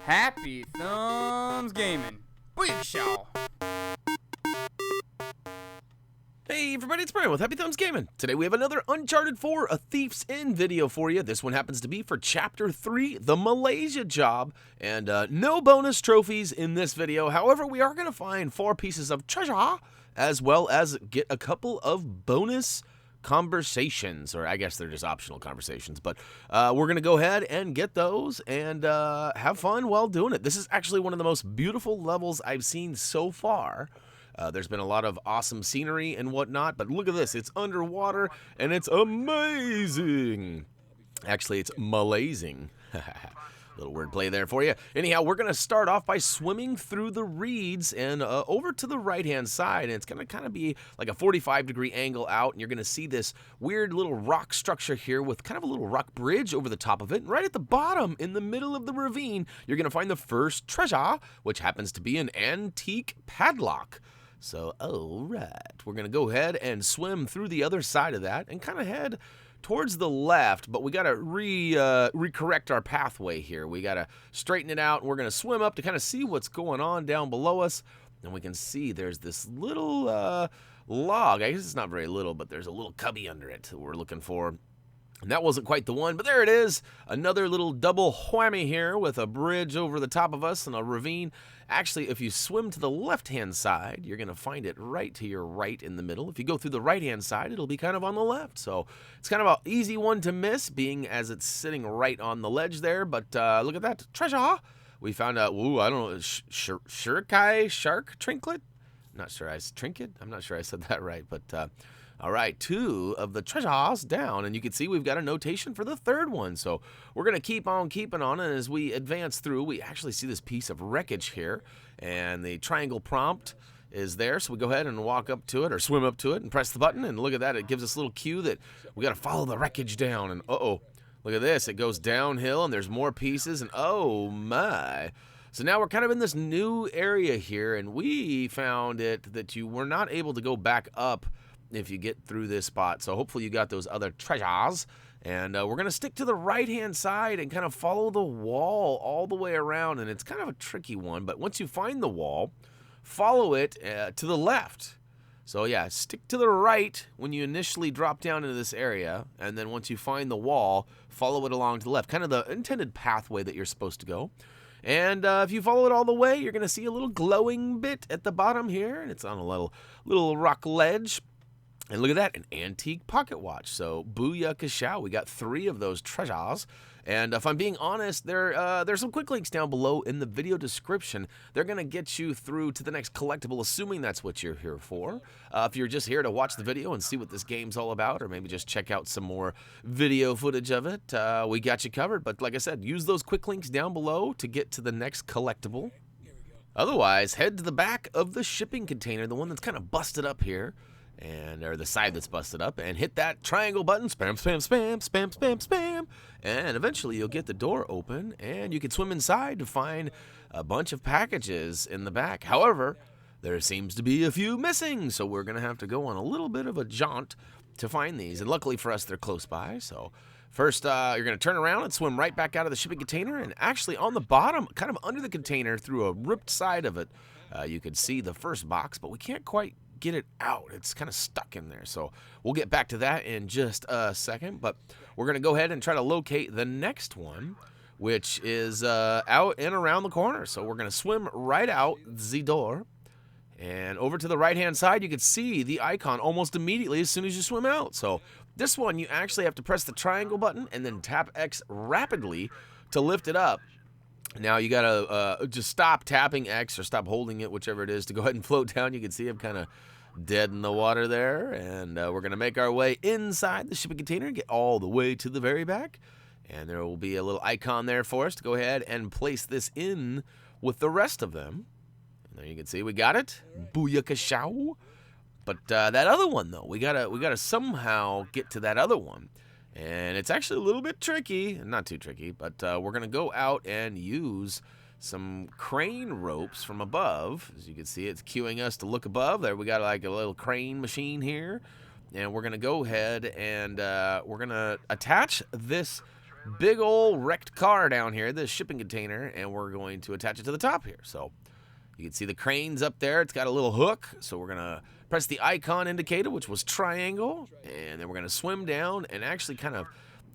Happy Thumbs Gaming. Booyakashaw. Hey everybody, it's Brian with Happy Thumbs Gaming. Today we have another Uncharted 4, A Thief's End video for you. This one happens to be for Chapter 3, the Malaysia job. And no bonus trophies in this video. However, we are going to find 4 pieces of treasure, as well as get a couple of bonus conversations, or I guess they're just optional conversations, but we're gonna go ahead and get those and have fun while doing it. This is actually one of the most beautiful levels I've seen so far. There's been a lot of awesome scenery and whatnot, but look at this, it's underwater and it's amazing. Actually, it's malazing. Little wordplay there for you. Anyhow, we're going to start off by swimming through the reeds and over to the right-hand side. And it's going to kind of be like a 45-degree angle out. And you're going to see this weird little rock structure here with kind of a little rock bridge over the top of it. And right at the bottom, in the middle of the ravine, you're going to find the first treasure, which happens to be an antique padlock. So, all right. We're going to go ahead and swim through the other side of that and kind of head towards the left, but we got to recorrect our pathway here. We got to straighten it out, and we're going to swim up to kind of see what's going on down below us. And we can see there's this little log. I guess it's not very little, but there's a little cubby under it that we're looking for. And that wasn't quite the one, but there it is. Another little double whammy here with a bridge over the top of us and a ravine. Actually, if you swim to the left-hand side, you're going to find it right to your right in the middle. If you go through the right-hand side, it'll be kind of on the left. So it's kind of an easy one to miss, being as it's sitting right on the ledge there. But look at that treasure. We found out, ooh, I don't know, shurikai shark trinket? Not sure trinket? I'm not sure I said that right, but all right, 2 of the treasures down, and you can see we've got a notation for the 3rd one. So we're going to keep on keeping on, and as we advance through, we actually see this piece of wreckage here, and the triangle prompt is there. So we go ahead and walk up to it, or swim up to it, and press the button, and look at that. It gives us a little cue that we got to follow the wreckage down, and uh-oh, look at this. It goes downhill, and there's more pieces, and oh my. So now we're kind of in this new area here, and we found it that you were not able to go back up if you get through this spot. So hopefully you got those other treasures. And we're going to stick to the right-hand side and kind of follow the wall all the way around. And it's kind of a tricky one, but once you find the wall, follow it to the left. So yeah, stick to the right when you initially drop down into this area. And then once you find the wall, follow it along to the left. Kind of the intended pathway that you're supposed to go. And if you follow it all the way, you're going to see a little glowing bit at the bottom here. And it's on a little rock ledge. And look at that, an antique pocket watch. So, booyakashaw. We got 3 of those treasures. And if I'm being honest, there's some quick links down below in the video description. They're going to get you through to the next collectible, assuming that's what you're here for. If you're just here to watch the video and see what this game's all about, or maybe just check out some more video footage of it, we got you covered. But like I said, use those quick links down below to get to the next collectible. Otherwise, head to the back of the shipping container, the one that's kind of busted up here. Or the side that's busted up, and hit that triangle button, spam, spam, spam, spam, spam, spam, and eventually you'll get the door open, and you can swim inside to find a bunch of packages in the back. However, there seems to be a few missing, so we're going to have to go on a little bit of a jaunt to find these, and luckily for us, they're close by. So first, you're going to turn around and swim right back out of the shipping container, and actually on the bottom, kind of under the container, through a ripped side of it, you can see the first box, but we can't quite get it out. It's kind of stuck in there. So we'll get back to that in just a second, but we're going to go ahead and try to locate the next one, which is out and around the corner. So we're going to swim right out the door, and over to the right-hand side, you can see the icon almost immediately as soon as you swim out. So this one, you actually have to press the triangle button and then tap X rapidly to lift it up. Now you gotta just stop tapping X or stop holding it, whichever it is, to go ahead and float down. You can see I'm kind of dead in the water there, and we're gonna make our way inside the shipping container and get all the way to the very back. And there will be a little icon there for us to go ahead and place this in with the rest of them. And there you can see we got it. Booyakashaw. But that other one though, we gotta somehow get to that other one. And it's actually a little bit tricky, not too tricky, but we're going to go out and use some crane ropes from above. As you can see, it's cueing us to look above. There we got like a little crane machine here. And we're going to go ahead and we're going to attach this big old wrecked car down here, this shipping container, and we're going to attach it to the top here. So you can see the crane's up there. It's got a little hook, so we're going to press the icon indicator, which was triangle, and then we're going to swim down and actually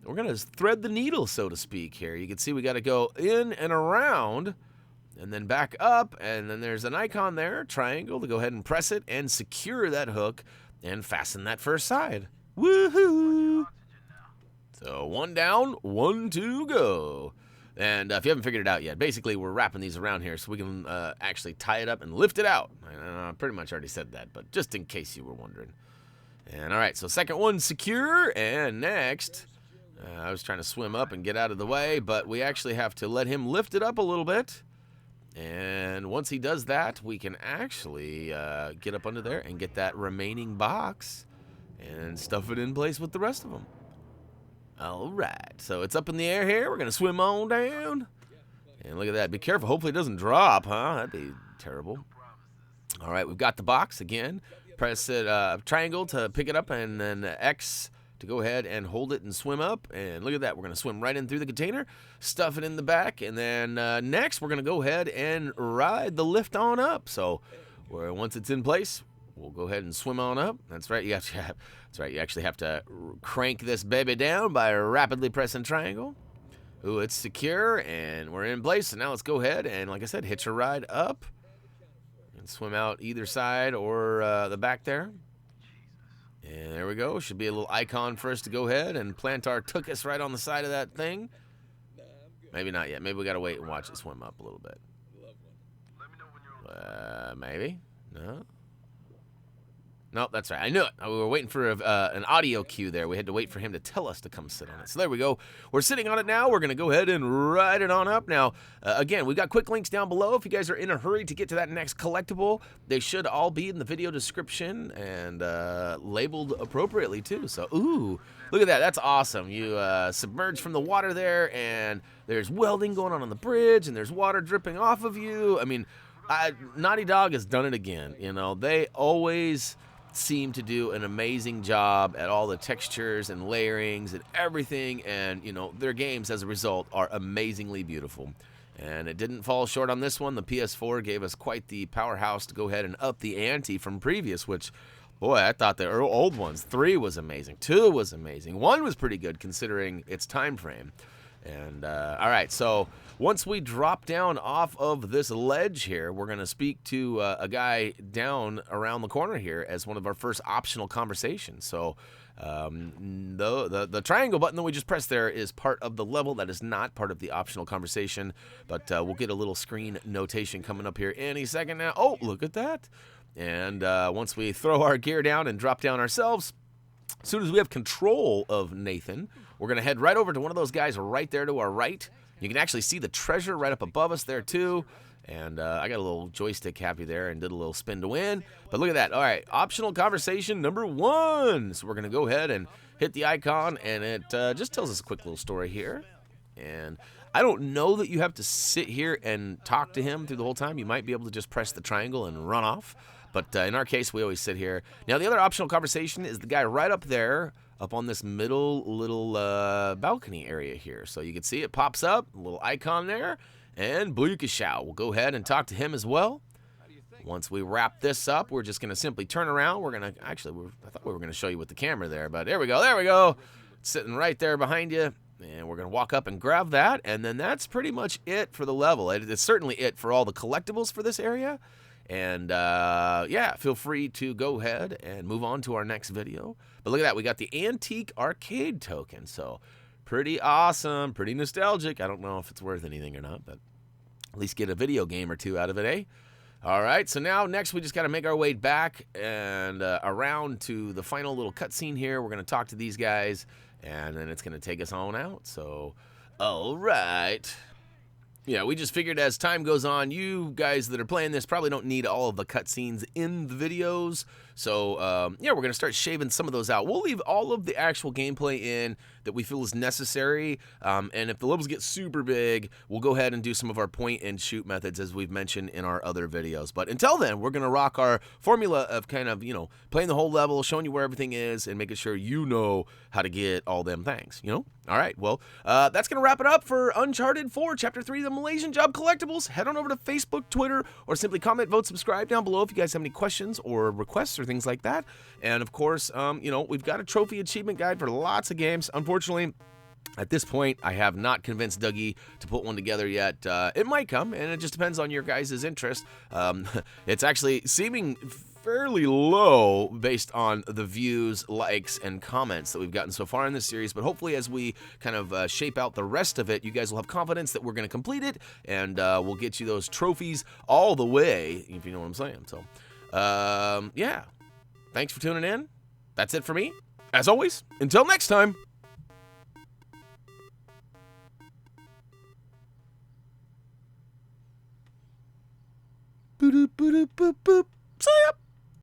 we're going to thread the needle, so to speak, here. You can see we got to go in and around and then back up, and then there's an icon there, triangle, to go ahead and press it and secure that hook and fasten that first side. Woohoo! So 1 down, 1 to go. And if you haven't figured it out yet, basically we're wrapping these around here so we can actually tie it up and lift it out. I pretty much already said that, but just in case you were wondering. And all right, so second one secure, and next, I was trying to swim up and get out of the way, but we actually have to let him lift it up a little bit. And once he does that, we can actually get up under there and get that remaining box and stuff it in place with the rest of them. All right, so it's up in the air here. We're going to swim on down. And look at that. Be careful. Hopefully it doesn't drop, huh? That'd be terrible. All right, we've got the box again. Press it triangle to pick it up, and then X to go ahead and hold it and swim up. And look at that. We're going to swim right in through the container, stuff it in the back, and then next we're going to go ahead and ride the lift on up. So once it's in place, we'll go ahead and swim on up. That's right. You actually have to crank this baby down by rapidly pressing triangle. Ooh, it's secure, and we're in place. So now let's go ahead and, like I said, hitch a ride up and swim out either side or the back there. And there we go. Should be a little icon for us to go ahead and plant our tuchus right on the side of that thing. Maybe not yet. Maybe we got to wait and watch it swim up a little bit. Maybe. No. Nope, that's right. I knew it. We were waiting for an audio cue there. We had to wait for him to tell us to come sit on it. So there we go. We're sitting on it now. We're going to go ahead and ride it on up. Now, again, we've got quick links down below. If you guys are in a hurry to get to that next collectible, they should all be in the video description and labeled appropriately, too. So, ooh, look at that. That's awesome. You submerge from the water there, and there's welding going on the bridge, and there's water dripping off of you. I mean, Naughty Dog has done it again. You know, they always seem to do an amazing job at all the textures and layerings and everything, and you know, their games as a result are amazingly beautiful. And it didn't fall short on this one. The PS4 gave us quite the powerhouse to go ahead and up the ante from previous, which, boy, I thought the old ones, 3 was amazing, 2 was amazing, 1 was pretty good considering its time frame. And all right, so once we drop down off of this ledge here, we're going to speak to a guy down around the corner here as one of our first optional conversations. So the triangle button that we just pressed there is part of the level. That is not part of the optional conversation, but we'll get a little screen notation coming up here any second now. Oh, look at that. And once we throw our gear down and drop down ourselves, as soon as we have control of Nathan, we're going to head right over to one of those guys right there to our right. You can actually see the treasure right up above us there, too. And I got a little joystick happy there and did a little spin to win. But look at that. All right, optional conversation number 1. So we're going to go ahead and hit the icon, and it just tells us a quick little story here. And I don't know that you have to sit here and talk to him through the whole time. You might be able to just press the triangle and run off. But in our case, we always sit here. Now, the other optional conversation is the guy right up there, up on this middle little balcony area here. So you can see it pops up, a little icon there, and Booyakashow. We'll go ahead and talk to him as well. Once we wrap this up, we're just going to simply turn around. We're going to, actually, I thought we were going to show you with the camera there, but there we go. It's sitting right there behind you. And we're going to walk up and grab that, and then that's pretty much it for the level. It's certainly it for all the collectibles for this area. And, yeah, feel free to go ahead and move on to our next video. But look at that. We got the Antique Arcade token. So pretty awesome, pretty nostalgic. I don't know if it's worth anything or not, but at least get a video game or two out of it, eh? All right, so now next we just got to make our way back and around to the final little cutscene here. We're going to talk to these guys, and then it's going to take us on out. So, all right. Yeah, we just figured as time goes on, you guys that are playing this probably don't need all of the cutscenes in the videos. So, yeah, we're going to start shaving some of those out. We'll leave all of the actual gameplay in that we feel is necessary. And if the levels get super big, we'll go ahead and do some of our point and shoot methods as we've mentioned in our other videos. But until then, we're going to rock our formula of kind of, you know, playing the whole level, showing you where everything is, and making sure you know how to get all them things, you know? All right, well, that's going to wrap it up for Uncharted 4, Chapter 3, The Malaysian Job Collectibles. Head on over to Facebook, Twitter, or simply comment, vote, subscribe down below if you guys have any questions or requests or things like that. And, of course, you know, we've got a trophy achievement guide for lots of games. Unfortunately, at this point, I have not convinced Dougie to put one together yet. It might come, and it just depends on your guys' interest. It's actually seeming fairly low based on the views, likes, and comments that we've gotten so far in this series, but hopefully as we kind of shape out the rest of it, you guys will have confidence that we're going to complete it, and we'll get you those trophies all the way, if you know what I'm saying. So, yeah. Thanks for tuning in. That's it for me. As always, until next time. Boop, boop, boop, boop. See ya.